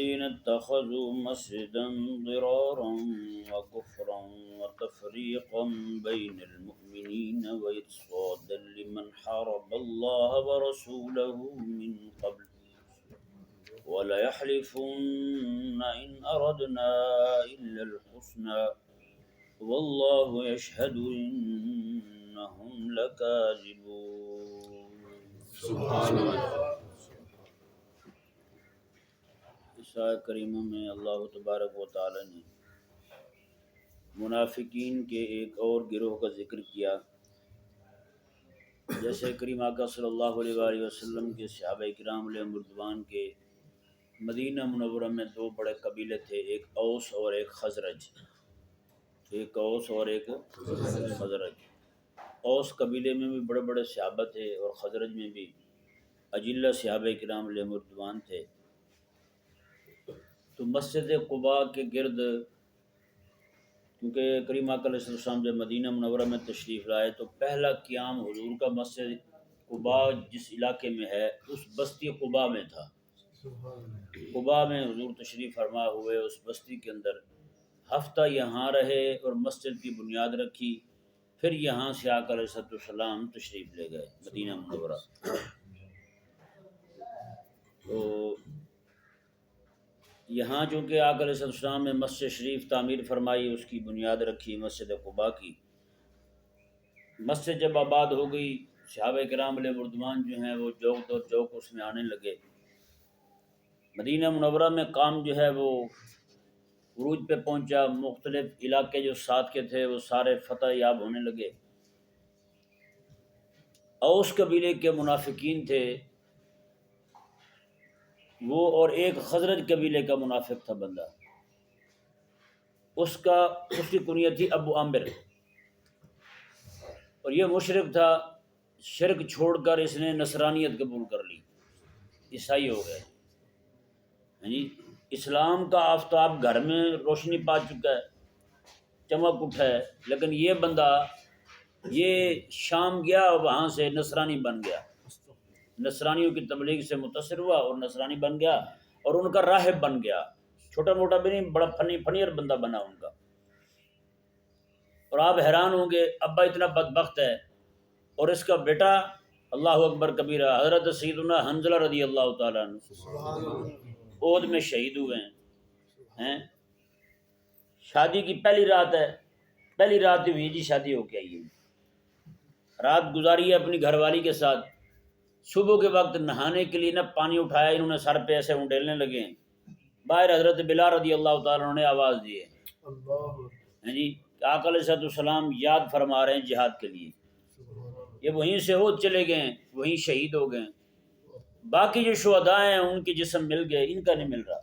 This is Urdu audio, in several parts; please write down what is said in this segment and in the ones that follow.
الذين اتخذوا مسجدا ضرارا وكفرا وتفريقا بين المؤمنين وإرصادا لمن حارب الله ورسوله من قبل وليحلفن إن أردنا إلا الحسنى والله يشهد إنهم لكاذبون. سبحان اللہ. اس آیت کریمہ میں اللہ تبارک و تعالی نے منافقین کے ایک اور گروہ کا ذکر کیا. جیسے کریم آقا صلی اللہ علیہ وآلہ وسلم کے صحابہ کرام علیہم رضوان کے مدینہ منورہ میں دو بڑے قبیلے تھے، ایک اوس اور ایک خزرج. ایک اوس اور ایک خزرج. اوس قبیلے میں بھی بڑے بڑے صحابہ تھے اور خزرج میں بھی اجلہ صحابہ کرام علیہم رضوان تھے. تو مسجد قباء کے گرد، کیونکہ کریم آقا علیہ السلام جب مدینہ منورہ میں تشریف لائے تو پہلا قیام حضور کا مسجد قباء جس علاقے میں ہے اس بستی قباء میں تھا. قباء میں حضور تشریف فرما ہوئے، اس بستی کے اندر ہفتہ یہاں رہے اور مسجد کی بنیاد رکھی. پھر یہاں سے آقا علیہ السلام تشریف لے گئے مدینہ منورہ. تو یہاں چونکہ آقا علیہ السلام نے مسجد شریف تعمیر فرمائی، اس کی بنیاد رکھی مسجد قباء کی. مسجد جب آباد ہو گئی، صحابہ کرام علیہ رضوان جو ہیں وہ جوک دور جوک اس میں آنے لگے. مدینہ منورہ میں کام جو ہے وہ عروج پہ پہنچا. مختلف علاقے جو ساتھ کے تھے وہ سارے فتح یاب ہونے لگے. اوس قبیلے کے منافقین تھے وہ، اور ایک خزرج قبیلے کا منافق تھا بندہ. اس کی کنیت تھی ابو عامر، اور یہ مشرک تھا. شرک چھوڑ کر اس نے نصرانیت قبول کر لی، عیسائی ہو گئے. یعنی اسلام کا آفتاب گھر میں روشنی پا چکا ہے، چمک اٹھا ہے، لیکن یہ بندہ یہ شام گیا اور وہاں سے نصرانی بن گیا. نصرانیوں کی تبلیغ سے متاثر ہوا اور نصرانی بن گیا اور ان کا راہب بن گیا. چھوٹا موٹا بھی نہیں، بڑا فنیر بندہ بنا ان کا. اور آپ حیران ہوں گے، ابا اتنا بدبخت ہے اور اس کا بیٹا اللہ اکبر کبیرہ حضرت سیدنا حنظلہ رضی اللہ تعالیٰ عنہ احد میں شہید ہوئے ہیں. شادی کی پہلی رات ہے، پہلی رات ہوئی جی شادی ہو کے آئی ہے. رات گزاری ہے اپنی گھر والی کے ساتھ. صبح کے وقت نہانے کے لیے نہ پانی اٹھایا، انہوں نے سر پہ ایسے انڈیلنے لگے. باہر حضرت بلال رضی اللہ تعالیٰ عنہ نے آواز دی ہے جی کہ آقا علیہ السلام یاد فرما رہے ہیں جہاد کے لیے. یہ وہیں سے احد چلے گئے، وہیں شہید ہو گئے. باقی جو شہداء ہیں ان کے جسم مل گئے، ان کا نہیں مل رہا.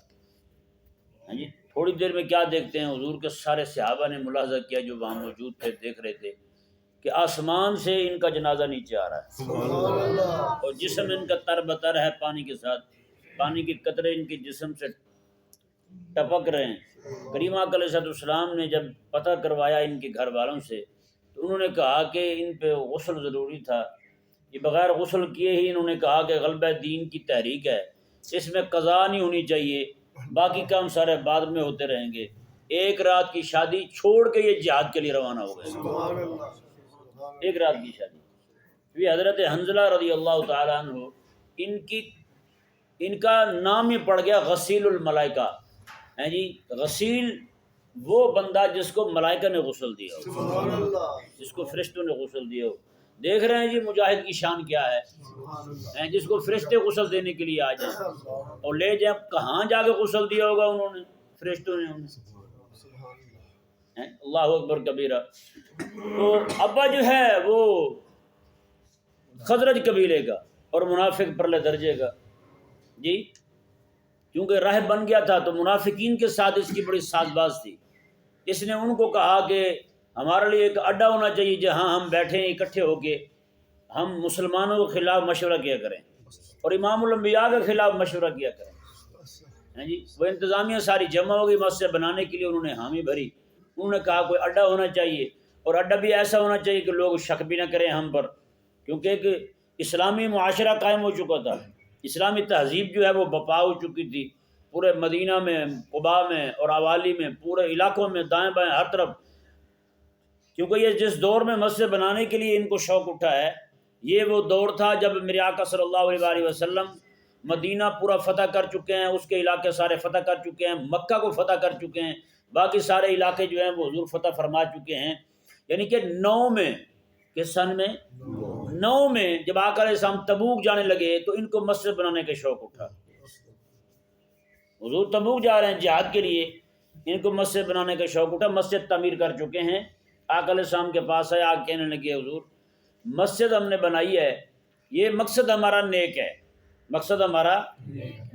جی تھوڑی دیر میں کیا دیکھتے ہیں، حضور کے سارے صحابہ نے ملاحظہ کیا جو وہاں موجود تھے، دیکھ رہے تھے کہ آسمان سے ان کا جنازہ نیچے آ رہا ہے اور جسم ان کا تر بتر ہے پانی کے ساتھ. پانی کے قطرے ان کے جسم سے ٹپک رہے ہیں. کریم آقا علیہ السلام نے جب پتہ کروایا ان کے گھر والوں سے تو انہوں نے کہا کہ ان پہ غسل ضروری تھا. یہ بغیر غسل کیے ہی انہوں نے کہا کہ غلبہ دین کی تحریک ہے، اس میں قضا نہیں ہونی چاہیے، باقی کام سارے بعد میں ہوتے رہیں گے. ایک رات کی شادی چھوڑ کے یہ جہاد کے لیے روانہ ہو گئے. ایک رات کی شادی. یہ حضرت حنظلہ رضی اللہ تعالیٰ عنہ ان کا نام ہی پڑ گیا غسیل الملائکہ. ہیں جی غسیل وہ بندہ جس کو ملائکہ نے غسل دیا ہو، جس کو فرشتوں نے غسل دیا ہو. دیکھ رہے ہیں جی مجاہد کی شان کیا ہے، جس کو فرشتے غسل دینے کے لیے آ جائیں اور لے جائیں. کہاں جا کے غسل دیا ہوگا انہوں نے، فرشتوں نے انہیں. اللہ اکبر کبیرہ. تو ابا جو ہے وہ خزرج قبیلے کا اور منافق پرلے درجے کا جی، کیونکہ راہب بن گیا تھا تو منافقین کے ساتھ اس کی بڑی ساز باز تھی. اس نے ان کو کہا کہ ہمارے لیے ایک اڈا ہونا چاہیے جہاں ہم بیٹھیں اکٹھے ہو کے، ہم مسلمانوں کے خلاف مشورہ کیا کریں اور امام الانبیاء کے خلاف مشورہ کیا کریں. جی وہ انتظامیہ ساری جمع ہو گئی مسجد بنانے کے لیے، انہوں نے حامی بھری. انہوں نے کہا کوئی اڈا ہونا چاہیے اور اڈا بھی ایسا ہونا چاہیے کہ لوگ شک بھی نہ کریں ہم پر، کیونکہ ایک اسلامی معاشرہ قائم ہو چکا تھا، اسلامی تہذیب جو ہے وہ بپا ہو چکی تھی. پورے مدینہ میں، قباء میں اور اوالی میں، پورے علاقوں میں، دائیں بائیں ہر طرف، کیونکہ یہ جس دور میں مسجد بنانے کے لیے ان کو شوق اٹھا ہے، یہ وہ دور تھا جب میرے آقا صلی اللہ علیہ وآلہ وسلم مدینہ پورا فتح کر چکے ہیں، اس کے علاقے سارے فتح کر چکے ہیں، مکہ کو فتح کر چکے ہیں، باقی سارے علاقے جو ہیں وہ حضور فتح فرما چکے ہیں. یعنی کہ 9 میں، کس سن میں؟ 9 میں جب آقا علیہ السلام تبوک جانے لگے تو ان کو مسجد بنانے کا شوق اٹھا. حضور تبوک جا رہے ہیں جہاد کے لیے، ان کو مسجد بنانے کا شوق اٹھا، مسجد تعمیر کر چکے ہیں. آقا علیہ السلام کے پاس آئے، آگ کہنے لگے حضور مسجد ہم نے بنائی ہے، یہ مقصد ہمارا نیک ہے، مقصد ہمارا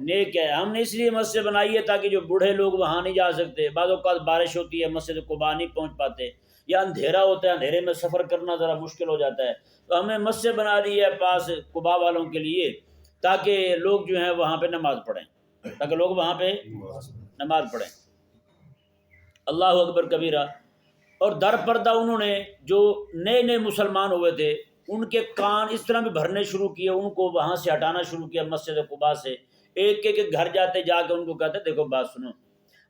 نیک ہے، ہم نے اس لیے مسجد بنائی ہے تاکہ جو بوڑھے لوگ وہاں نہیں جا سکتے، بعض اوقات بارش ہوتی ہے مسجد قباء نہیں پہنچ پاتے، یا اندھیرا ہوتا ہے، اندھیرے میں سفر کرنا ذرا مشکل ہو جاتا ہے، تو ہم نے مسجد بنا دی ہے پاس قباء والوں کے لیے تاکہ لوگ جو ہیں وہاں پہ نماز پڑھیں، تاکہ لوگ وہاں پہ نماز پڑھیں. اللہ اکبر کبیرہ. اور در پردہ انہوں نے جو نئے نئے مسلمان ہوئے تھے ان کے کان اس طرح بھی بھرنے شروع کیے، ان کو وہاں سے ہٹانا شروع کیا مسجد قباء سے. ایک ایک گھر جاتے جا کے ان کو کہتے دیکھو بات سنو،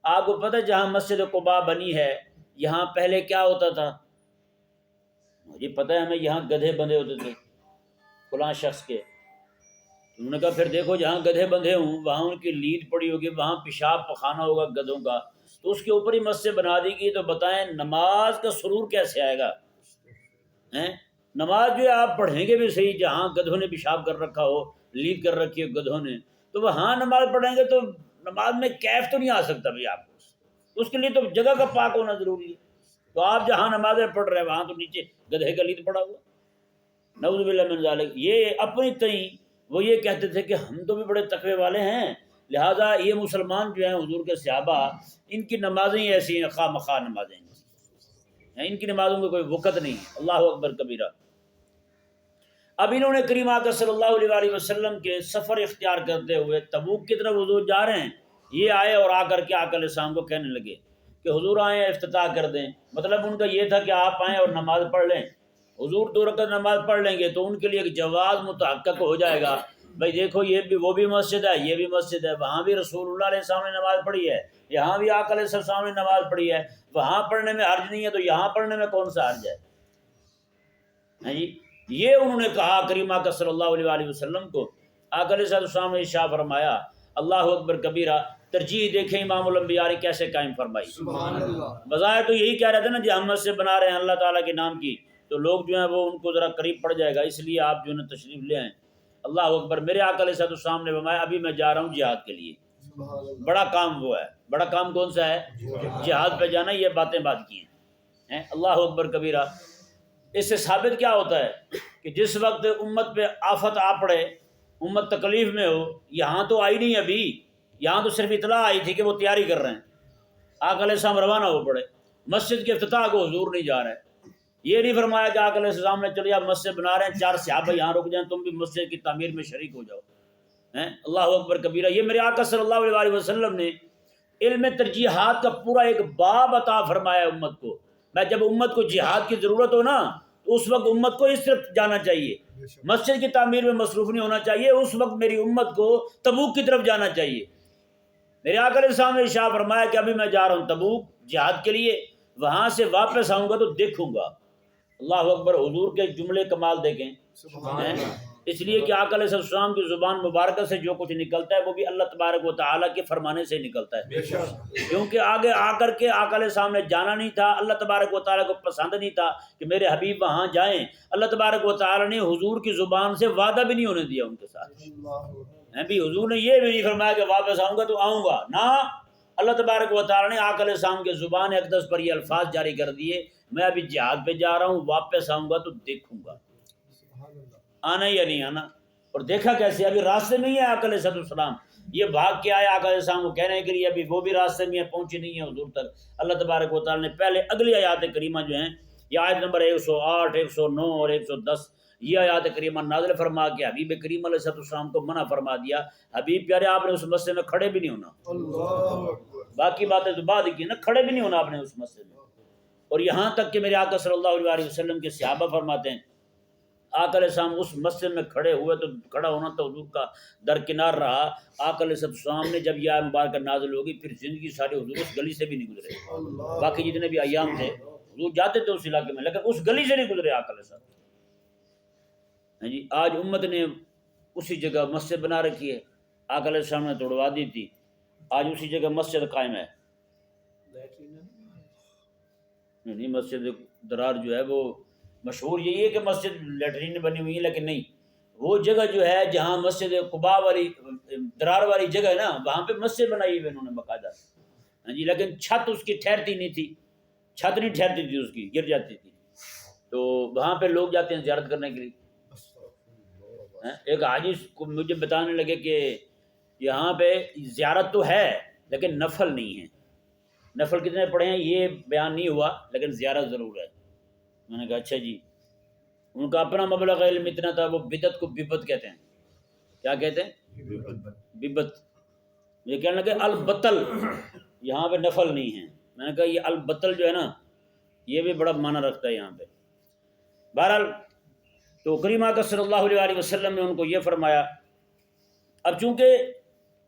آپ کو پتہ جہاں مسجد قباء بنی ہے یہاں پہلے کیا ہوتا تھا؟ مجھے پتہ ہے ہمیں یہاں گدھے بندھے ہوتے تھے فلاں شخص کے. انہوں نے کہا پھر دیکھو جہاں گدھے بندھے ہوں وہاں ان کی لید پڑی ہوگی، وہاں پیشاب پخانہ ہوگا گدھوں کا، تو اس کے اوپر ہی مسجد بنا دی گئی. تو بتائیں نماز کا سرور کیسے آئے گا؟ نماز جو ہے آپ پڑھیں گے بھی صحیح، جہاں گدھوں نے پیشاب کر رکھا ہو، لید کر رکھی ہے گدھوں نے، تو وہاں نماز پڑھیں گے تو نماز میں کیف تو نہیں آ سکتا بھائی آپ کو، اس کے لیے تو جگہ کا پاک ہونا ضروری ہے. تو آپ جہاں نمازیں پڑھ رہے ہیں وہاں تو نیچے گدھے کا لید پڑا ہوا، نعوذ باللہ من ذالک. یہ اپنی تئیں وہ یہ کہتے تھے کہ ہم تو بھی بڑے تقوی والے ہیں، لہٰذا یہ مسلمان جو ہیں حضور کے صحابہ ان کی نمازیں ایسی ہیں، خواہ مخواہ نمازیں ہیں، ان کی نمازوں میں کوئی وقت نہیں. اللہ اکبر کبیرہ. اب انہوں نے کریم آقا صلی اللہ علیہ وآلہ وسلم کے سفر اختیار کرتے ہوئے تبوک کی طرف حضور جا رہے ہیں، یہ آئے اور آ کر کے آقا علیہ السلام کو کہنے لگے کہ حضور آئیں افتتاح کر دیں. مطلب ان کا یہ تھا کہ آپ آئیں اور نماز پڑھ لیں. حضور 2 رکعت نماز پڑھ لیں گے تو ان کے لیے ایک جواز متحقق ہو جائے گا، بھائی دیکھو یہ بھی وہ بھی مسجد ہے، یہ بھی مسجد ہے، وہاں بھی رسول اللہ علیہ السلام نے نماز پڑھی ہے، یہاں بھی آقا علیہ السلام نے نماز پڑھی ہے، وہاں پڑھنے میں حرج نہیں ہے تو یہاں پڑھنے میں کون سا حرج ہے؟ جی یہ انہوں نے کہا کریم آقا صلی اللہ علیہ وآلہ وسلم کو. آقا علیہ السلام نے ارشاد فرمایا اللہ اکبر کبیرہ. ترجیح دیکھیں امام الانبیاء نے کیسے قائم فرمائی. سبحان اللہ. بظاہر تو یہی کہہ رہے تھے نا جی ہم مسجد بنا رہے ہیں اللہ تعالیٰ کے نام کی، تو لوگ جو ہیں وہ ان کو ذرا قریب پڑ جائے گا، اس لیے آپ جو ہے تشریف لے آئیں. اللہ اکبر. میرے آقا علیہ السلام نے فرمایا ابھی میں جا رہا ہوں جہاد کے لیے. بڑا کام وہ ہے، بڑا کام کون سا ہے؟ جہاد پہ جانا. یہ باتیں بات کی ہیں. اللہ اکبر کبیرہ. اس سے ثابت کیا ہوتا ہے کہ جس وقت امت پہ آفت آ پڑے، امت تکلیف میں ہو، یہاں تو آئی نہیں ابھی، یہاں تو صرف اطلاع آئی تھی کہ وہ تیاری کر رہے ہیں، آقا علیہ السلام روانہ ہو پڑے. مسجد کے افتتاح کو حضور نہیں جا رہے. یہ نہیں فرمایا کہ آقا علیہ السلام نے چلے آپ مسجد بنا رہے ہیں 4 صحابہ یہاں رک جائیں، تم بھی مسجد کی تعمیر میں شریک ہو جاؤ. اللہ اکبر کبیرہ. یہ میرے آقا صلی اللہ علیہ وآلہ وسلم نے علم ترجیحات کا پورا ایک باب عطا فرمایا امت کو. میں جب امت کو جہاد کی ضرورت ہو نا تو اس وقت امت کو اس طرف جانا چاہیے، مسجد کی تعمیر میں مصروف نہیں ہونا چاہیے. اس وقت میری امت کو تبوک کی طرف جانا چاہیے. میرے آقا علیہ السلام نے ارشاد فرمایا کہ ابھی میں جا رہا ہوں تبوک جہاد کے لیے، وہاں سے واپس آؤں گا تو دیکھوں گا. اللہ اکبر. حضور کے جملے کمال دیکھیں. اس لیے کہ آقا علیہ السلام کی زبان مبارکہ سے جو کچھ نکلتا ہے وہ بھی اللہ تبارک و تعالیٰ کے فرمانے سے نکلتا ہے، کیونکہ آگے آ کر کے آقا علیہ السلام نے جانا نہیں تھا. اللہ تبارک و تعالیٰ کو پسند نہیں تھا کہ میرے حبیب وہاں جائیں. اللہ تبارک و تعالیٰ نے حضور کی زبان سے وعدہ بھی نہیں ہونے دیا ان کے ساتھ. بھی حضور نے یہ بھی نہیں فرمایا کہ واپس آؤں گا تو آؤں گا، نہ اللہ تبارک و تعالیٰ نے آقا علیہ السلام کے زبان اقدس پر یہ الفاظ جاری کر دیے میں ابھی جہاد پہ جا رہا ہوں، واپس آؤں گا تو دیکھوں گا آنا یا نہیں آنا. اور دیکھا کیسے؟ ابھی راستے میں ہی ہے آقا علیہ السلام، یہ بھاگ کے آئے آقا علیہ السلام کو کہنے کے لیے، ابھی وہ بھی راستے میں پہنچی نہیں ہے حضور تک. اللہ تبارک و تعالیٰ نے پہلے اگلی آیات کریمہ جو ہیں، یہ آیت نمبر 108 109 اور 110 یہ آیات کریمہ نازل فرما کے حبیب کریم علیہ السلام کو منع فرما دیا. حبیب پیارے آپ نے اس مسجد میں کھڑے بھی نہیں ہونا، باقی باتیں تو بعد کی نا، کھڑے بھی نہیں ہونا آپ نے اس مسجد میں. اور یہاں تک کہ میرے آقا صلی اللہ علیہ وسلم کے صحابہ فرماتے ہیں آقا علیہ السلام اس مسجد میں کھڑے ہوئے تو کھڑا ہونا تو حضور کا درکنار رہا. آقا علیہ السلام نے جب یہ آیت مبارکہ نازل ہوگی پھر زندگی سارے حضور اس گلی سے بھی نہیں گزرے. باقی جتنے بھی ایام تھے حضور جاتے تھے اس علاقے میں لیکن اس گلی سے نہیں گزرے آقا علیہ السلام. جی آج امت نے اسی جگہ مسجد بنا رکھی ہے. آقا علیہ السلام نے توڑوا دی تھی, آج اسی جگہ مسجد قائم ہے. نہیں, مسجد درار جو ہے وہ مشہور یہی ہے کہ مسجد لیٹرین بنی ہوئی ہے, لیکن نہیں, وہ جگہ جو ہے جہاں مسجد قباء والی درار والی جگہ ہے نا, وہاں پہ مسجد بنائی ہوئی انہوں نے باقاعدہ. ہاں جی, لیکن چھت اس کی ٹھہرتی نہیں تھی, چھت نہیں ٹھہرتی تھی, اس کی گر جاتی تھی. تو وہاں پہ لوگ جاتے ہیں زیارت کرنے کے لیے. ایک حاجی کو مجھے بتانے لگے کہ یہاں پہ زیارت تو ہے لیکن نفل نہیں ہے. نفل کتنے پڑھے ہیں یہ بیان نہیں ہوا, لیکن زیارت ضرور ہے. میں نے کہا اچھا جی. ان کا اپنا مبلغ علم اتنا تھا, وہ بدعت کو ببت کہتے ہیں. کیا کہتے ہیں؟ ببت. یہ کہنے لگے البتل, یہاں پہ نفل نہیں ہے. میں نے کہا یہ البتل جو ہے نا یہ بھی بڑا معنی رکھتا ہے یہاں پہ. بہرحال تو کریم آقا صلی اللہ علیہ وسلم نے ان کو یہ فرمایا. اب چونکہ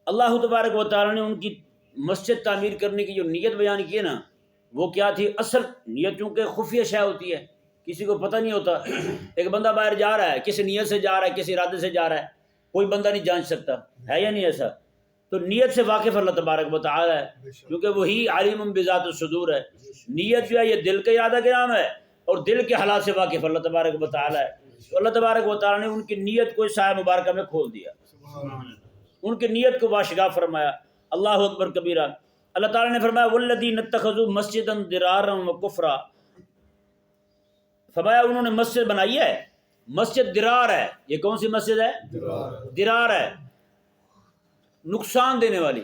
اللہ تبارک و تعالیٰ نے ان کی مسجد تعمیر کرنے کی جو نیت بیان کی ہے نا, وہ کیا تھی؟ اصل نیت چونکہ خفیہ شے ہوتی ہے, کسی کو پتہ نہیں ہوتا. ایک بندہ باہر جا رہا ہے, کسی نیت سے جا رہا ہے, کسی ارادے سے جا رہا ہے, کوئی بندہ نہیں جان سکتا ہے یا نہیں ایسا. تو نیت سے واقف اللہ تبارک و تعالیٰ ہے, کیونکہ وہی عالم بذات الصدور ہے. نیت جو ہے یہ دل کا ارادہ کا نام ہے, اور دل کے حالات سے واقف اللہ تبارک و تعالیٰ ہے. تو اللہ تبارک و تعالیٰ نے ان کی نیت کو سایہ مبارکہ میں کھول دیا, ان کی نیت کو واشگاہ فرمایا. اللہ اکبر کبیرہ. اللہ تعالیٰ نے فرمایا والذین اتخذوا مسجدا ضرارا وکفرا, فرمایا انہوں نے مسجد بنائی ہے, مسجد درار ہے. یہ کون سی مسجد ہے؟ درار ہے, نقصان دینے والی.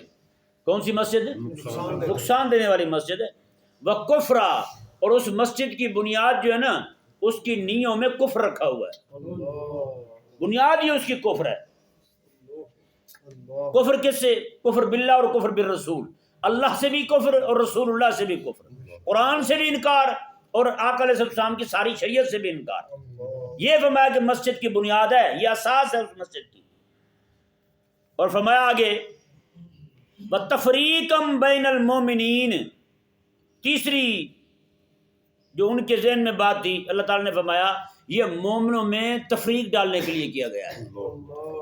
کون سی مسجد ہے؟ نقصان دینے والی مسجد ہے. وکفرا, اور اس مسجد کی بنیاد جو ہے نا اس کی نیوں میں کفر رکھا ہوا ہے. بنیاد ہی اس کی کفر ہے. کفر کس سے؟ کفر باللہ اور کفر بالرسول. اللہ سے بھی کفر اور رسول اللہ سے بھی کفر, قرآن سے بھی انکار اور آقا علیہ السلام کی ساری شریعت سے بھی انکار. یہ فرمایا کہ مسجد کی بنیاد ہے, یہ اساس ہے اس مسجد کی. اور فرمایا آگے وَتَفْرِيقًا بَيْنَ الْمُؤْمِنِينَ. تیسری جو ان کے ذہن میں بات تھی, اللہ تعالیٰ نے فرمایا یہ مومنوں میں تفریق ڈالنے کے لیے کیا گیا ہے,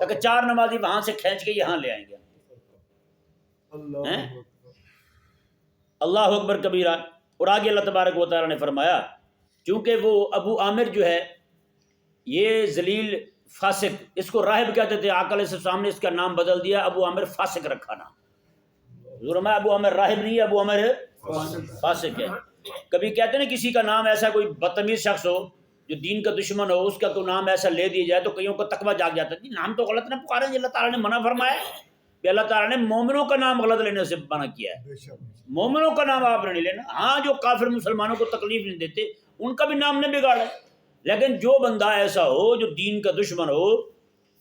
تاکہ چار نمازی وہاں سے کھینچ کے یہاں لے آئیں گے. اللہ اکبر کبیرہ. اور آگے اللہ تبارک و تعالیٰ نے فرمایا چونکہ وہ ابو عامر جو ہے یہ ذلیل فاسق, اس کو راہب کہتے تھے. آقا علیہ السلام نے اس کا نام بدل دیا, ابو عامر فاسق رکھا نام. حضور میں ابو عامر راہب نہیں ہے, ابو عامر فاسق ہے. کبھی کہتے ہیں کسی کا نام ایسا کوئی بدتمیز شخص ہو جو دین کا دشمن ہو, اس کا کوئی نام ایسا لے دیا جائے تو کئیوں کو تقویٰ جاگ جاتا ہے, نام تو غلط نہ پکاریں. اللہ تعالیٰ نے منع فرمایا کہ اللہ تعالیٰ نے مومنوں کا نام غلط لینے سے منع کیا ہے. مومنوں کا نام آپ نے نہیں لینا. ہاں جو کافر مسلمانوں کو تکلیف نہیں دیتے ان کا بھی نام نہیں بگاڑے, لیکن جو بندہ ایسا ہو جو دین کا دشمن ہو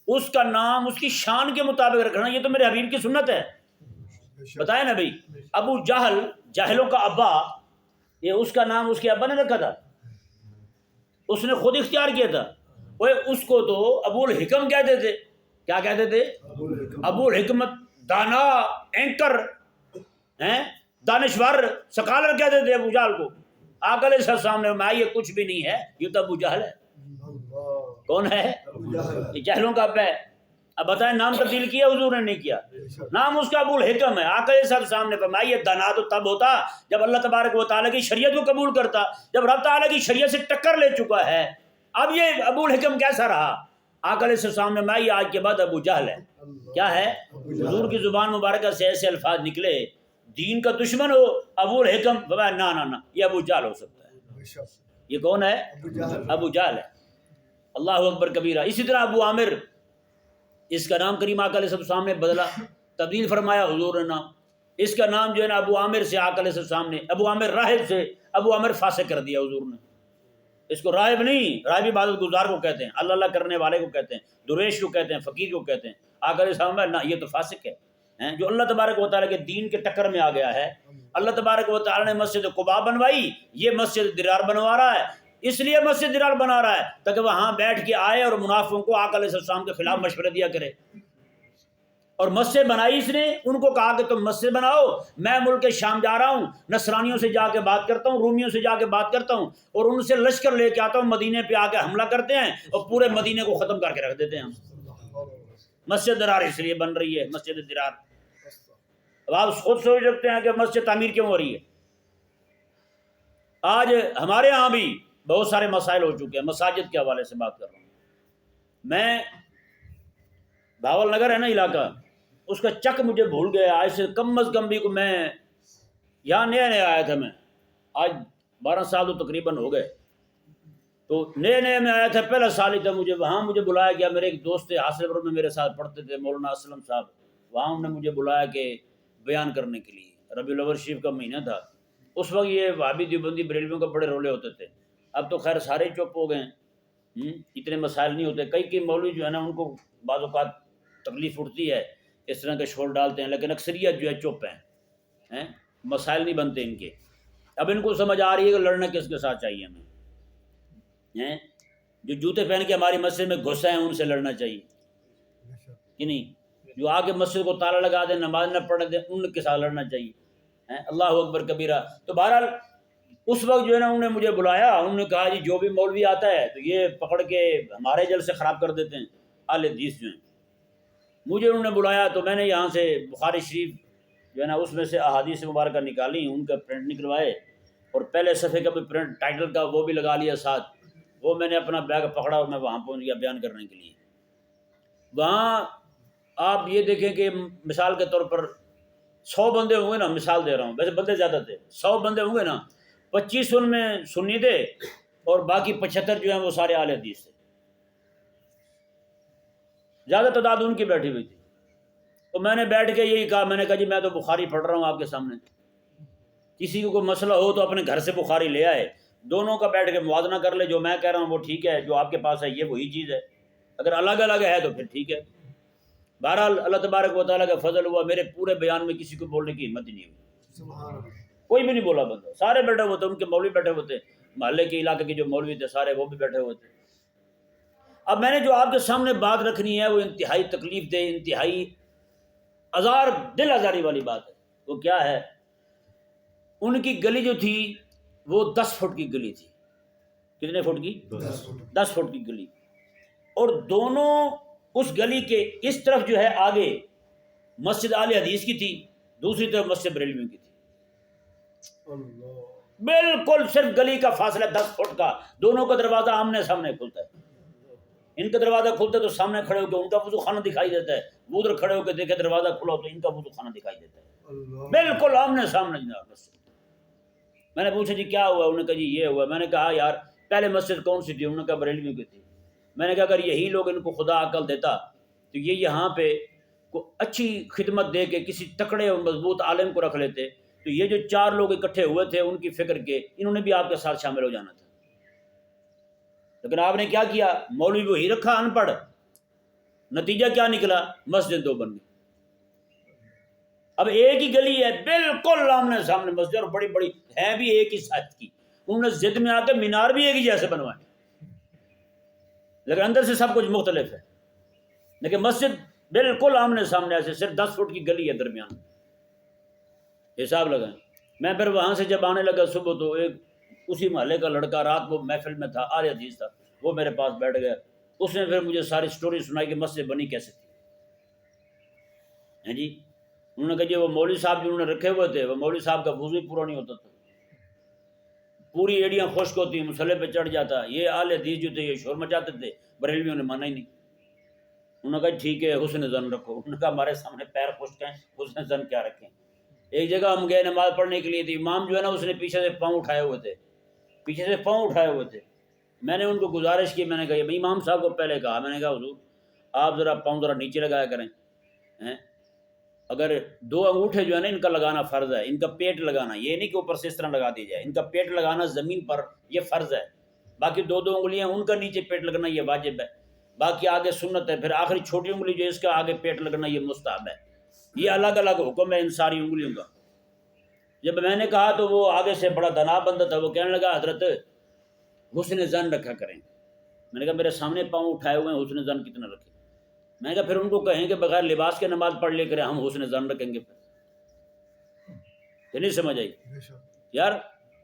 اس کا نام اس کی شان کے مطابق رکھنا, یہ تو میرے حبیب کی سنت ہے. بتائیں نا بھائی, ابو جہل جاہلوں کا ابا, یہ اس کا نام اس کے ابا نے رکھا تھا, اس نے خود اختیار کیا تھا. وہ اس کو تو ابو الحکم کہتے تھے. کیا کہتے تھے؟ ابو الحکمت, دانا, اینکر, دانشور, سکالر کہتے تھے ابو جہل کو. آقا علیہ السلام نے فرمایا یہ کچھ بھی نہیں ہے, یہ تو ابو جہل ہے. کون ہے؟ یہ جہلوں کا ابا ہے. اب بتائیں نام تبدیل کیا حضور نے؟ نہیں کیا. نام اس کا ابو الحکم ہے. آقا علیہ السلام نے فرمایا یہ دانا تو تب ہوتا جب اللہ تبارک و تعالیٰ کی شریعت کو قبول کرتا, جب رب تعالیٰ کی شریعت سے ٹکر لے چکا ہے. اب یہ ابو الحکم کیسا رہا؟ آقا علیہ السلام نے فرمایا یہ آج کے بعد ابو جہل ہے. کیا ہے؟ حضور کی زبان مبارکہ سے ایسے الفاظ نکلے, دین کا دشمن ہو ابو الحکم, فرمایا نہ یہ ابو جہل ہو سکتا ہے. یہ کون ہے؟ ابو جہل ہے. اللہ اکبر کبیرہ. اسی طرح ابو عامر, اس کا نام کریم آقا علیہ السلام نے بدلا, تبدیل فرمایا حضور نے نام. اس کا نام جو ہے نا ابو عامر سے آقا علیہ السلام نے, ابو عامر راہب سے ابو عامر فاسق کر دیا حضور نے. اس کو راہب نہیں, راہب عبادت گزار کو کہتے ہیں, اللہ اللہ کرنے والے کو کہتے ہیں, درویش کو کہتے ہیں, فقیر کو کہتے ہیں. آقا علیہ السلام نہ, یہ تو فاسق ہے جو اللہ تبارک و تعالیٰ کے دین کے ٹکر میں آ گیا ہے. اللہ تبارک و تعالیٰ نے مسجد قباء بنوائی, یہ مسجد درار بنوا رہا ہے. اس لیے مسجد درار بنا رہا ہے تاکہ وہاں بیٹھ کے آئے اور منافقوں کو آقا علیہ السلام کے خلاف مشورے دیا کرے. اور مسجد بنائی اس نے، ان کو کہا کہ تم مسجد بناؤ، میں ملک شام جا رہا ہوں، نصرانیوں سے جا کے بات کرتا ہوں، رومیوں سے جا کے بات کرتا ہوں، اور ان سے لشکر لے کے آتا ہوں، مدینے پہ آ کے حملہ کرتے ہیں اور پورے مدینے کو ختم کر کے رکھ دیتے ہیں ہم. مسجد درار اس لیے بن رہی ہے، مسجد درار. اب آپ خود سوچ سکتے ہیں کہ مسجد تعمیر کیوں ہو رہی ہے. آج ہمارے ہاں بھی بہت سارے مسائل ہو چکے ہیں. مساجد کے حوالے سے بات کر رہا ہوں میں. بھاول نگر ہے نا علاقہ، اس کا چک مجھے بھول گیا. آج سے کم از کم بھی کو میں یہاں نیا نیا آیا تھا، میں آج 12 سال تو تقریباً ہو گئے. تو نئے نئے میں آیا تھا، پہلا سال ہی تھا. مجھے بلایا گیا. میرے ایک دوست تھے حاصل پور میں میرے ساتھ پڑھتے تھے، مولانا اسلم صاحب. وہاں انہوں نے مجھے بلایا کہ بیان کرنے کے لیے. ربیع الاول شریف کا مہینہ تھا. اس وقت یہ وہابی دیوبندی بریلویوں کے بڑے رولے ہوتے تھے. اب تو خیر سارے چپ ہو گئے ہیں، اتنے مسائل نہیں ہوتے. کئی مولوی جو ہے نا ان کو بعض اوقات تکلیف اٹھتی ہے، اس طرح کے شور ڈالتے ہیں، لیکن اکثریت جو ہے چپ ہیں، مسائل نہیں بنتے ان کے. اب ان کو سمجھ آ رہی ہے کہ لڑنا کس کے ساتھ چاہیے ہمیں. جو جوتے پہن کے ہماری مسجد میں گھسے ہیں ان سے لڑنا چاہیے کہ نہیں؟ جو آ کے مسجد کو تالا لگا دیں، نماز نہ پڑھنے دیں، ان کے ساتھ لڑنا چاہیے. اللہ اکبر کبیرہ. تو بہرحال اس وقت جو ہے نا انہوں نے مجھے بلایا. انہوں نے کہا جی جو بھی مولوی آتا ہے تو یہ پکڑ کے ہمارے جلسے خراب کر دیتے ہیں. اہل حدیث جو ہیں، مجھے انہوں نے بلایا تو میں نے یہاں سے بخاری شریف جو ہے نا اس میں سے احادیث مبارکہ نکالی، ان کا پرنٹ نکلوائے، اور پہلے صفحے کا بھی پرنٹ ٹائٹل کا وہ بھی لگا لیا ساتھ. وہ میں نے اپنا بیگ پکڑا اور میں وہاں پہنچ گیا بیان کرنے کے لیے. وہاں آپ یہ دیکھیں کہ مثال کے طور پر 100 بندے ہوں گے نا، مثال دے رہا ہوں، ویسے بندے زیادہ تھے، 100 بندے ہوں گے نا، 25 ان میں سنی تھے اور باقی 75 جو ہیں وہ سارے اہل حدیث تھے. زیادہ تعداد ان کی بیٹھی ہوئی تھی. تو میں نے بیٹھ کے یہی کہا، میں نے کہا جی میں تو بخاری پڑھ رہا ہوں آپ کے سامنے، کسی کو کوئی مسئلہ ہو تو اپنے گھر سے بخاری لے آئے، دونوں کا بیٹھ کے موازنہ کر لے. جو میں کہہ رہا ہوں وہ ٹھیک ہے، جو آپ کے پاس ہے یہ وہی چیز ہے. اگر الگ الگ ہے تو پھر ٹھیک ہے. بہرحال اللہ تبارک و تعالیٰ کا فضل ہوا، میرے پورے بیان میں کسی کو بولنے کی ہمت ہی نہیں ہوئی. کوئی بھی نہیں بولا بندہ. سارے بیٹھے ہوئے تھے، ان کے مولوی بیٹھے ہوئے تھے، محلے کے علاقے کے جو مولوی تھے سارے وہ بھی بیٹھے ہوئے تھے. اب میں نے جو آپ کے سامنے بات رکھنی ہے وہ انتہائی تکلیف دہ، انتہائی دل آزاری والی بات ہے. وہ کیا ہے؟ ان کی گلی جو تھی وہ 10 فٹ کی گلی تھی. کتنے فٹ کی؟ 10 فٹ کی گلی. اور دونوں اس گلی کے اس طرف جو ہے آگے مسجد اہل حدیث کی تھی، دوسری طرف مسجد بریلویوں کی تھی. بالکل صرف گلی کا فاصلہ 10 فٹ کا. دونوں کا دروازہ آمنے سامنے کھلتا ہے. ان کا دروازہ کھلتا ہے تو سامنے کھڑے ہو کے ان کا وضو خانہ دکھائی دیتا ہے، وہ ادھر کھڑے ہو کے دیکھے دروازہ کھلا ہو تو ان کا وضو خانہ دکھائی دیتا ہے. بالکل آمنے سامنے جناب. میں نے پوچھا جی کیا ہوا؟ انہوں نے کہا جی یہ ہوا. میں نے کہا یار پہلے مسجد کون سی تھی؟ انہوں نے کہا بریلویوں کی تھی. میں نے کہا اگر یہی لوگ ان کو خدا عقل دیتا تو یہ یہاں پہ کو اچھی خدمت دے کے کسی تکڑے اور مضبوط عالم کو رکھ لیتے. تو یہ جو 4 لوگ اکٹھے ہوئے تھے ان کی فکر کے انہوں نے بھی آپ کے ساتھ شامل ہو جانا تھا. لیکن آپ نے کیا کیا؟ مولوی وہی رکھا ان پڑھ. نتیجہ کیا نکلا؟ مسجد 2 بن گئی. اب ایک ہی گلی ہے، بالکل آمنے سامنے مسجد، اور بڑی بڑی ہیں بھی ایک ہی سائز کی. انہوں نے ضد میں آ کے مینار بھی ایک ہی جیسے بنوائے، لیکن اندر سے سب کچھ مختلف ہے. لیکن مسجد بالکل آمنے سامنے ایسے، صرف 10 فٹ کی گلی ہے درمیان. حساب لگائیں. میں پھر وہاں سے جب آنے لگا صبح تو ایک اسی محلے کا لڑکا رات کو محفل میں تھا، اہل حدیث تھا، وہ میرے پاس بیٹھ گیا. اس نے پھر مجھے ساری سٹوری سنائی کہ مسجد بنی کیسے تھی. ہیں جی انہوں نے کہا جی وہ مولوی صاحب جو انہوں نے رکھے ہوئے تھے، وہ مولوی صاحب کا وضو پورا نہیں ہوتا تھا، پوری ایڑیاں خشک ہوتی، مسلح پہ چڑھ جاتا. یہ اہل حدیث جو تھے یہ شور مچاتے تھے، بریلویوں نے مانا ہی نہیں. انہوں نے کہا ٹھیک ہے حسن زن رکھو. انہوں نے کہا ہمارے سامنے پیر خشک ہیں، حسن زن کیا رکھیں. ایک جگہ ہم گئے نماز پڑھنے کے لیے تھی، امام جو ہے نا اس نے پیچھے سے پاؤں اٹھائے ہوئے تھے، پیچھے سے پاؤں اٹھائے ہوئے تھے. میں نے ان کو گزارش کی، میں نے کہا امام صاحب کو پہلے کہا، میں نے کہا حضور آپ ذرا پاؤں ذرا نیچے لگایا کریں. اگر 2 انگوٹھے جو ہے نا ان کا لگانا فرض ہے، ان کا پیٹ لگانا، یہ نہیں کہ اوپر سے اس طرح لگا دی جائے، ان کا پیٹ لگانا زمین پر یہ فرض ہے. باقی 2 انگلیاں ان کا نیچے پیٹ لگنا یہ واجب ہے، باقی آگے سنت ہے. پھر آخری چھوٹی انگلی جو اس کا آگے پیٹ لگنا یہ مستحب ہے. یہ الگ الگ حکم ہے ان ساری انگلیوں کا. جب میں نے کہا تو وہ آگے سے بڑا دنا بندہ تھا، وہ کہنے لگا حضرت حسن زن رکھا کریں. میں نے کہا میرے سامنے پاؤں اٹھائے ہوئے ہیں، حسن زن کتنا رکھیں؟ میں نے کہا پھر ان کو کہیں کہ بغیر لباس کے نماز پڑھ لے کریں، ہم حسن زن رکھیں گے. کہ نہیں سمجھ آئی؟ یار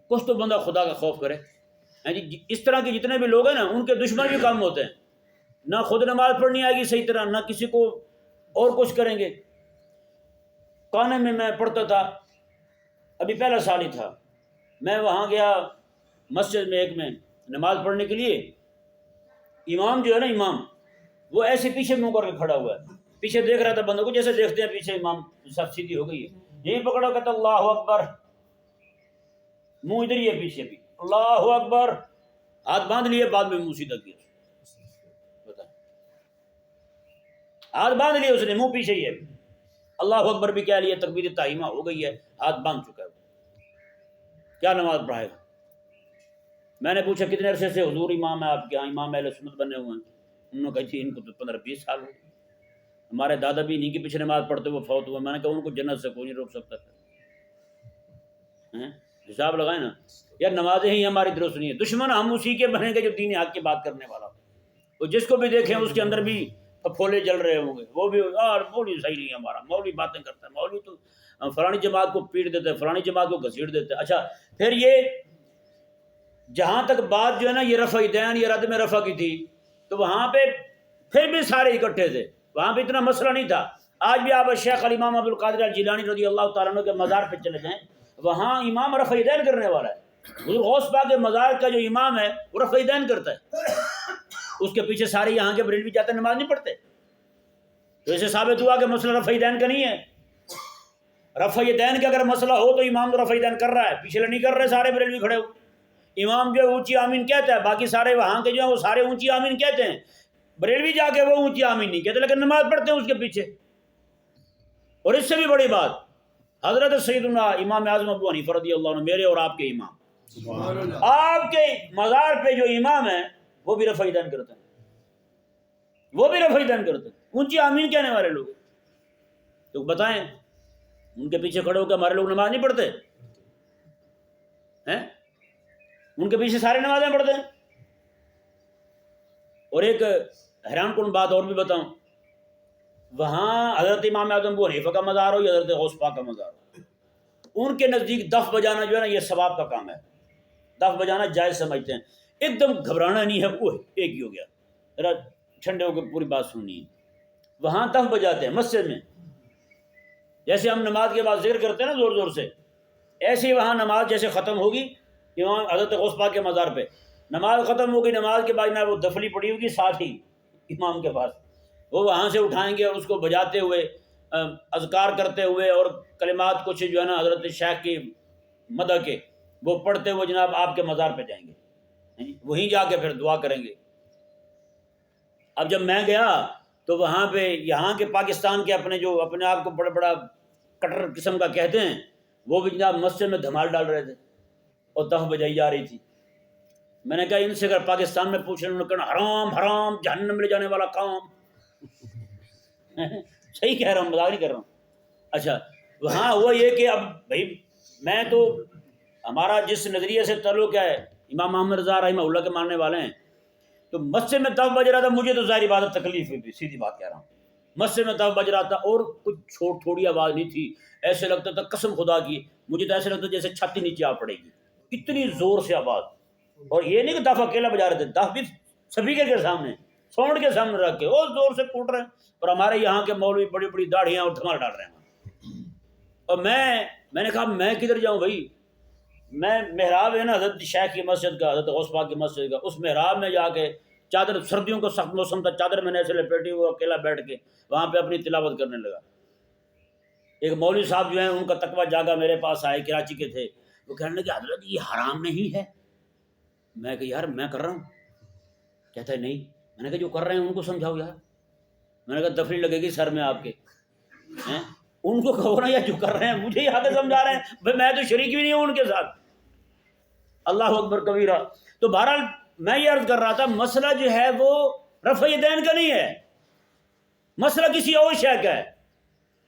کچھ تو بندہ خدا کا خوف کرے. اس طرح کے جتنے بھی لوگ ہیں نا ان کے دشمن بھی کام ہوتے ہیں، نہ خود نماز پڑھنی آئے گی صحیح طرح، نہ کسی کو اور کچھ کریں گے. کانے میں پڑھتا تھا، ابھی پہلا سال ہی تھا، میں وہاں گیا مسجد میں ایک میں نماز پڑھنے کے لیے. امام جو ہے نا امام، وہ ایسے پیچھے منہ کر کے کھڑا ہوا ہے، پیچھے دیکھ رہا تھا بندوں کو جیسے دیکھتے ہیں پیچھے امام سب سیدھی ہو گئی ہے. یہی پکڑا کہتا اللہ اکبر، منہ ادھر ہی ہے پیچھے بھی، اللہ اکبر، ہاتھ باندھ لیے، بعد میں منہ سیدھا کیا. بتا، ہاتھ باندھ لیے اس نے، منہ پیچھے ہی ہے، اللہ اکبر بھی کہہ لیا، تکبیر تحریمہ ہو گئی ہے، ہاتھ باندھ چکا ہے. کیا نماز پڑھائے گا؟ میں نے پوچھا کتنے عرصے سے حضور امام ہے آپ کے یہاں، امام اہل سنت بنے ہوئے ہیں؟ انہوں نے کہا جی ان کو تو 15-20 سال ہو گئے، ہمارے دادا بھی انہیں کے پیچھے نماز پڑھتے ہوئے فوت ہوئے. میں نے کہا ان کو جنت سے کوئی نہیں روک سکتا. حساب لگائیں نا یار، نمازیں ہی ہماری درست نہیں ہے. دشمن ہم اسی کے بنیں گے جو دین حق کی بات کرنے والا ہو. تو جس کو بھی دیکھیں اس کے اندر بھی پھولے جل رہے ہوں گے، وہ بھی یار مولوی صحیح نہیں ہے ہمارا، مولوی باتیں کرتا ہے، مولوی تو فلانی جماعت کو پیٹ دیتے ہیں، فلانی جماعت کو گھسیٹ دیتے ہیں. اچھا پھر یہ جہاں تک بات جو ہے نا یہ رفع دین یا رد میں رفع کی تھی، تو وہاں پہ پھر بھی سارے اکٹھے تھے، وہاں پہ اتنا مسئلہ نہیں تھا. آج بھی آپ شیخ الامام عبدالقادر الجیلانی رضی اللہ تعالیٰ عنہ کے مزار پہ چلے جائیں، وہاں امام رفع دین کرنے والا ہے. حضور غوث پاک کے مزار کا جو امام ہے وہ رفع دین کرتا ہے. اس کے پیچھے سارے یہاں کے بریلوی جاتے نماز نہیں پڑھتے. تو اسے ثابت ہوا کہ مسئلہ رفع دین کا نہیں ہے. رفع دین کا اگر مسئلہ ہو تو امام تو رفع دین کر رہا ہے، پیچھے نہیں کر رہے سارے بریلوی کھڑے ہو. امام جو ہے اونچی آمین کہتا ہے، باقی سارے وہاں کے جو ہیں وہ سارے اونچی آمین کہتے ہیں، بریلوی جا کے وہ اونچی آمین نہیں کہتے لیکن نماز پڑھتے ہیں اس کے پیچھے. اور اس سے بھی بڑی بات، حضرت سیدنا امام اعظم ابو حنیفہ رضی اللہ عنہ، میرے اور آپ کے امام، سبحان اللہ، آپ کے مزار پہ جو امام ہیں وہ بھی رفع دین کرتے ہیں، وہ بھی رفع دین کرتے ہیں، اونچی آمین کہنے والے لوگ. تو بتائیں ان کے پیچھے کھڑے ہو کے ہمارے لوگ نماز نہیں پڑھتے ہیں؟ ان کے پیچھے سارے نمازیں پڑھتے ہیں. اور ایک حیران کن بات اور بھی بتاؤں، وہاں حضرت امام اعظم ابو حنیفہ کا مزار ہو یا حضرت غوث پاک کا مزار ہو، ان کے نزدیک دف بجانا جو ہے نا یہ ثواب کا کام ہے، دف بجانا جائز سمجھتے ہیں. ایک دم گھبرانا نہیں ہے، وہ ایک ہی ہو گیا، ذرا ٹھنڈے ہو کے پوری بات سننی ہے. وہاں دف بجاتے ہیں مسجد میں، جیسے ہم نماز کے بعد ذکر کرتے ہیں نا زور زور سے، ایسے ہی وہاں نماز جیسے ختم ہوگی امام حضرت غوث پاک کے مزار پہ نماز ختم ہوگی، نماز کے بعد نہ وہ دفلی پڑی ہوگی ساتھ ہی امام کے پاس، وہ وہاں سے اٹھائیں گے اور اس کو بجاتے ہوئے اذکار کرتے ہوئے اور کلمات کچھ جو ہے نا حضرت شیخ کی مدح کے وہ پڑھتے ہوئے جناب آپ کے مزار پہ جائیں گے، وہیں جا کے پھر دعا کریں گے. اب جب میں گیا تو وہاں پہ یہاں کے پاکستان کے اپنے جو اپنے آپ کو بڑا بڑا کٹر قسم کا کہتے ہیں، وہ بھی جناب مسجد میں دھمال ڈال رہے تھے اور دف بجائی جا رہی تھی. میں نے کہا ان سے اگر پاکستان میں پوچھ رہے انہوں نے کہا حرام حرام جہنم لے جانے والا کام. صحیح کہہ رہا ہوں، مذاق نہیں کر رہا ہوں. اچھا وہاں ہوا یہ کہ اب بھائی میں تو ہمارا جس نظریے سے تعلق ہے امام محمد رضا رحمہ اللہ کے ماننے والے ہیں، تو مسجد میں دف بج رہا تھا، مجھے تو ظاہری بات تکلیف ہوئی تھی، سیدھی بات کہہ رہا ہوں. مسجد میں دف بج رہا تھا اور کچھ تھوڑی آواز نہیں تھی، ایسے لگتا تھا قسم خدا کی، مجھے تو ایسے لگتا جیسے چھاتی نیچے آ پڑے گی، اتنی زور سے آواز. اور یہ نہیں کہ دف اکیلا بجا رہے تھے، دف بھی سپیکر کے سامنے ساؤنڈ کے سامنے رکھ کے اور زور سے کوٹ رہے ہیں. اور ہمارے یہاں کے مولوی بڑی بڑی داڑھیاں اور دھمال ڈال رہے ہیں. اور میں نے کہا میں کدھر جاؤں بھائی، میں محراب ہے نا حضرت شیخ کی مسجد کا، حضرت غوث پاک کی مسجد کا، اس محراب میں جا کے چادر، سردیوں کا سخت موسم تھا، چادر میں نے ایسے لپیٹی ہوئی اکیلا بیٹھ کے وہاں پہ اپنی تلاوت کرنے لگا. ایک مولوی صاحب جو ہیں ان کا تقویٰ جاگا میرے پاس آئے، کراچی کے تھے، وہ کہنے لگے حضرت یہ حرام نہیں ہے. میں کہ یار میں کر رہا ہوں. کہتا ہے نہیں. میں نے کہا جو کر رہے ہیں ان کو سمجھاؤ یار. میں نے کہا دفلی لگے گی سر میں آپ کے ہیں، ان کو کہو نا یا جو کر رہے ہیں مجھے یہاں کے سمجھا رہے ہیں، بھائی میں تو شریک بھی نہیں ہوں ان کے ساتھ. اللہ اکبر کبیرہ. تو بہرحال میں یہ عرض کر رہا تھا مسئلہ جو ہے وہ رفع دین کا نہیں ہے، مسئلہ کسی اور شے کا ہے.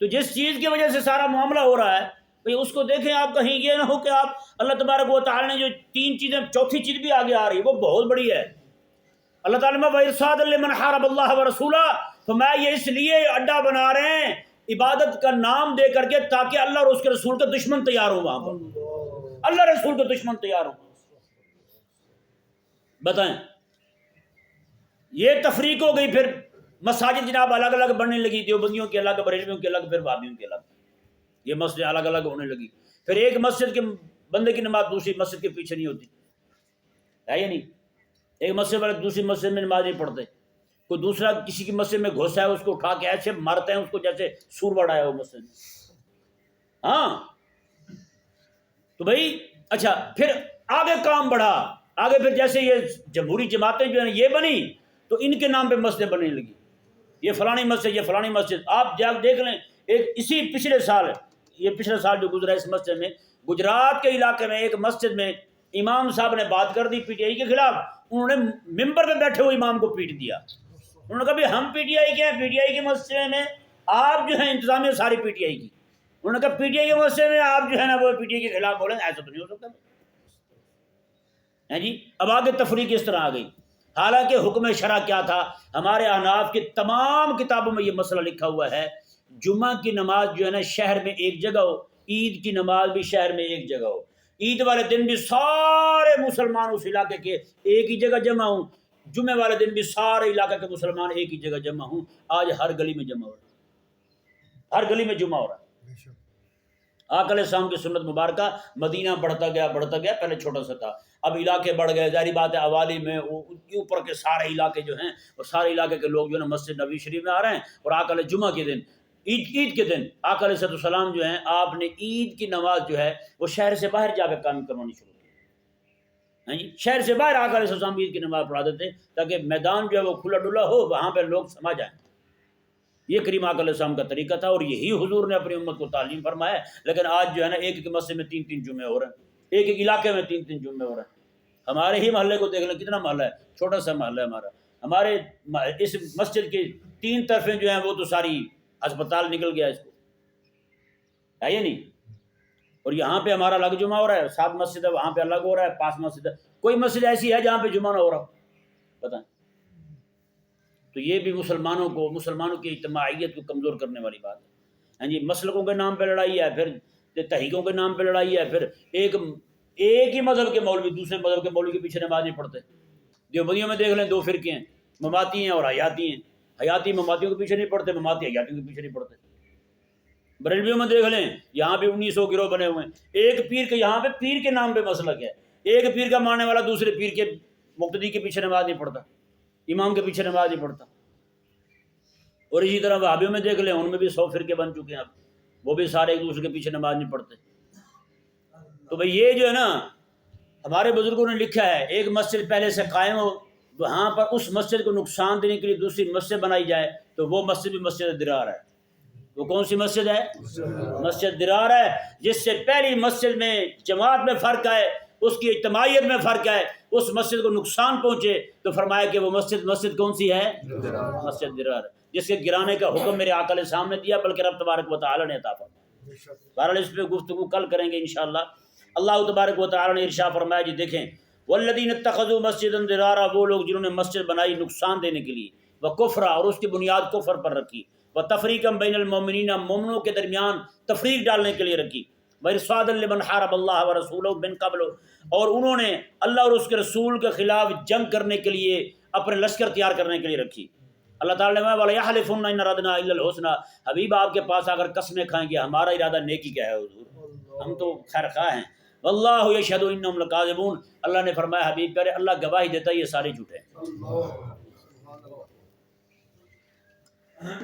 تو جس چیز کی وجہ سے سارا معاملہ ہو رہا ہے بھئی اس کو دیکھیں آپ، کہیں یہ نہ ہو کہ آپ اللہ تبارک و تعالی نے جو 3 چیزیں، چوتھی چیز بھی آگے آ رہی ہے، وہ بہت بڑی ہے۔ اللہ تعالیٰ میں وَإِرْصَادًا لِمَنْ حَارَبَ اللَّهَ وَرَسُولَهُ، تو میں یہ اس لیے اڈا بنا رہے ہیں عبادت کا نام دے کر کے، تاکہ اللہ اور اس کے رسول کا دشمن تیار ہو، وہاں پر اللہ رسول کا دشمن تیار ہو۔ بتائیں، یہ تفریق ہو گئی۔ پھر مساجد جناب الگ الگ بننے لگی، دیوبندیوں کی الگ، بریلویوں کی الگ، پھر وہابیوں کی الگ، یہ مسجد الگ الگ ہونے لگی۔ پھر ایک مسجد کے بندے کی نماز دوسری مسجد کے پیچھے نہیں ہوتی ہے یا نہیں؟ ایک مسجد والے دوسری مسجد میں نماز نہیں پڑھتے، کوئی دوسرا کسی کی مسجد میں گھسا ہے، اس کو اٹھا کے ایسے مارتے ہیں اس کو جیسے سور بڑا ہے وہ مسجد میں۔ ہاں تو بھائی اچھا، پھر آگے کام بڑھا، آگے پھر جیسے یہ جمہوری جماعتیں جو ہیں یہ بنی، تو ان کے نام پہ مسجدیں بننے لگی، یہ فلانی مسجد، یہ فلانی مسجد۔ آپ جا دیکھ لیں، ایک اسی پچھلے سال، یہ پچھلے سال جو گزرا اس مسجد میں، گجرات کے علاقے میں ایک مسجد میں امام صاحب نے بات کر دی پی ٹی آئی کے خلاف، انہوں نے ممبر پہ بیٹھے ہوئے امام کو پیٹ دیا۔ انہوں نے کہا بھی ہم پی ٹی آئی کے ہیں، پی ٹی آئی کی مسجد میں آپ جو ہیں انتظامیہ ساری پی ٹی آئی کی، انہوں نے کہا پی ٹی آئی کی مسجد میں آپ جو ہے نا وہ پی ٹی آئی کے خلاف بولیں، ایسا تو نہیں ہو سکتا ہے جی۔ اب آگے تفریق اس طرح آ گئی، حالانکہ حکم شرع کیا تھا؟ ہمارے احناف کی تمام کتابوں میں یہ مسئلہ لکھا ہوا ہے، جمعہ کی نماز جو ہے نا شہر میں ایک جگہ ہو، عید کی نماز بھی شہر میں ایک جگہ ہو، عید والے دن بھی سارے مسلمان اس علاقے کے ایک ہی جگہ جمع ہوں، جمعے والے دن بھی سارے علاقے کے مسلمان ایک ہی جگہ جمع ہوں۔ آج ہر گلی میں جمع ہو رہا ہے، ہر گلی میں جمع ہو رہا ہے۔ آقا علیہ السلام کی سنت مبارکہ، مدینہ بڑھتا گیا، پہلے چھوٹا سا تھا، اب علاقے بڑھ گئے، ظاہری بات ہے عوالی میں اوپر کے سارے علاقے جو ہیں، اور سارے علاقے کے لوگ جو ہے نا مسجد نبوی شریف میں آ رہے ہیں، اور آقا علیہ جمعہ کے دن، عید کے دن آقا علیہ السلام جو ہیں، آپ نے عید کی نماز جو ہے وہ شہر سے باہر جا کے قائم کروانی شروع کی، شہر سے باہر آقا علیہ السلام عید کی نماز پڑھا دیتے تاکہ میدان جو ہے وہ کھلا ڈلا ہو، وہاں پہ لوگ سما جائیں۔ یہ کریم آقا علیہ السلام کا طریقہ تھا، اور یہی حضور نے اپنی امت کو تعلیم فرمایا ہے۔ لیکن آج جو ہے نا ایک ایک مسجد میں 3 جمعے ہو رہے ہیں، ایک ایک علاقے میں 3 جمعے ہو رہے ہیں۔ ہمارے ہی محلے کو دیکھ لیں، کتنا محلہ ہے، چھوٹا سا محلہ ہے ہمارا، ہمارے اس مسجد کی 3 طرفیں جو ہیں وہ تو ساری ہسپتال نکل گیا اس کو، ہے یہ نہیں؟ اور یہاں پہ ہمارا الگ جمعہ ہو رہا ہے، 7 مسجد ہے، وہاں پہ الگ ہو رہا ہے، 5 مسجد ہے، کوئی مسجد ایسی ہے جہاں پہ جمعہ نہ ہو رہا، پتہ نہیں۔ تو یہ بھی مسلمانوں کی اجتماعیت کو کمزور کرنے والی بات ہے۔ ہاں جی، مسلکوں کے نام پہ لڑائی ہے، پھر تحریکوں کے نام پہ لڑائی ہے، پھر ایک ہی مذہب کے مولوی دوسرے مذہب کے مولوی کے پیچھے نماز نہیں پڑھتے۔ دیوبندیوں میں دیکھ لیں 2 فرقے ہیں، مماتی ہیں اور حیاتی ہیں، حیاتی مماتیوں کے پیچھے نہیں پڑھتے، مماتی حیاتیوں کے پیچھے نہیں پڑھتے۔ بریلویوں میں دیکھ لیں، یہاں پہ 1900 گروہ بنے ہوئے ہیں، ایک پیر کے، یہاں پہ پیر کے نام پہ مسلک ہے، ایک پیر کا ماننے والا دوسرے پیر کے مقتدی کے پیچھے نماز نہیں پڑھتا، امام کے پیچھے نماز نہیں پڑھتا۔ اور اسی طرح وہابیوں میں دیکھ لیں، ان میں بھی 100 فرقے بن چکے ہیں اب، وہ بھی سارے ایک دوسرے کے پیچھے نماز نہیں پڑھتے۔ تو بھئی یہ جو ہے نا ہمارے بزرگوں نے لکھا ہے، ایک مسجد پہلے سے قائم ہو، وہاں پر اس مسجد کو نقصان دینے کے لیے دوسری مسجد بنائی جائے، تو وہ مسجد بھی مسجد درار ہے۔ وہ کون سی مسجد ہے؟ مسجد درار ہے، جس سے پہلی مسجد میں جماعت میں فرق آئے، اس کی اجتماعیت میں فرق آئے، اس مسجد کو نقصان پہنچے، تو فرمایا کہ وہ مسجد کون سی ہے؟ مسجد درار ہے، جس کے گرانے کا حکم میرے آقا علیہ السلام نے دیا، بلکہ رب تبارک و تعالی نے عطا فرمایا۔ بہرحال اس پہ گفتگو کل کریں گے انشاءاللہ۔ اللہ تبارک و تعالی نے ارشاد فرمایا، جی دیکھیں، والذین اتخذوا مسجدا ضرارا، وہ لوگ جنہوں نے مسجد بنائی نقصان دینے کے لیے، وکفرا، اور اس کی بنیاد کفر پر رکھی، وتفریقا بین المؤمنین، مومنوں کے درمیان تفریق ڈالنے کے لیے رکھی، وارصادا لمن حارب اللہ ورسولہ من قبل، اور انہوں نے اللہ اور اس کے رسول کے خلاف جنگ کرنے کے لیے اپنے لشکر تیار کرنے کے لیے رکھی۔ اللہ تعالیٰ نے وَلَيَحْلِفُنَّ إِنْ أَرَدْنَا إِلَّا الْحُسْنَى، حبیب آپ کے پاس آ کر قسمیں کھائیں گے، ہمارا ارادہ نیکی کا ہے حضور، ہم تو خیر خواہ ہیں، واللہ یشہد انہم لکاذبون، اللہ نے فرمایا حبیب پیارے، اللہ گواہی دیتا ہے یہ سارے جھوٹے ہیں۔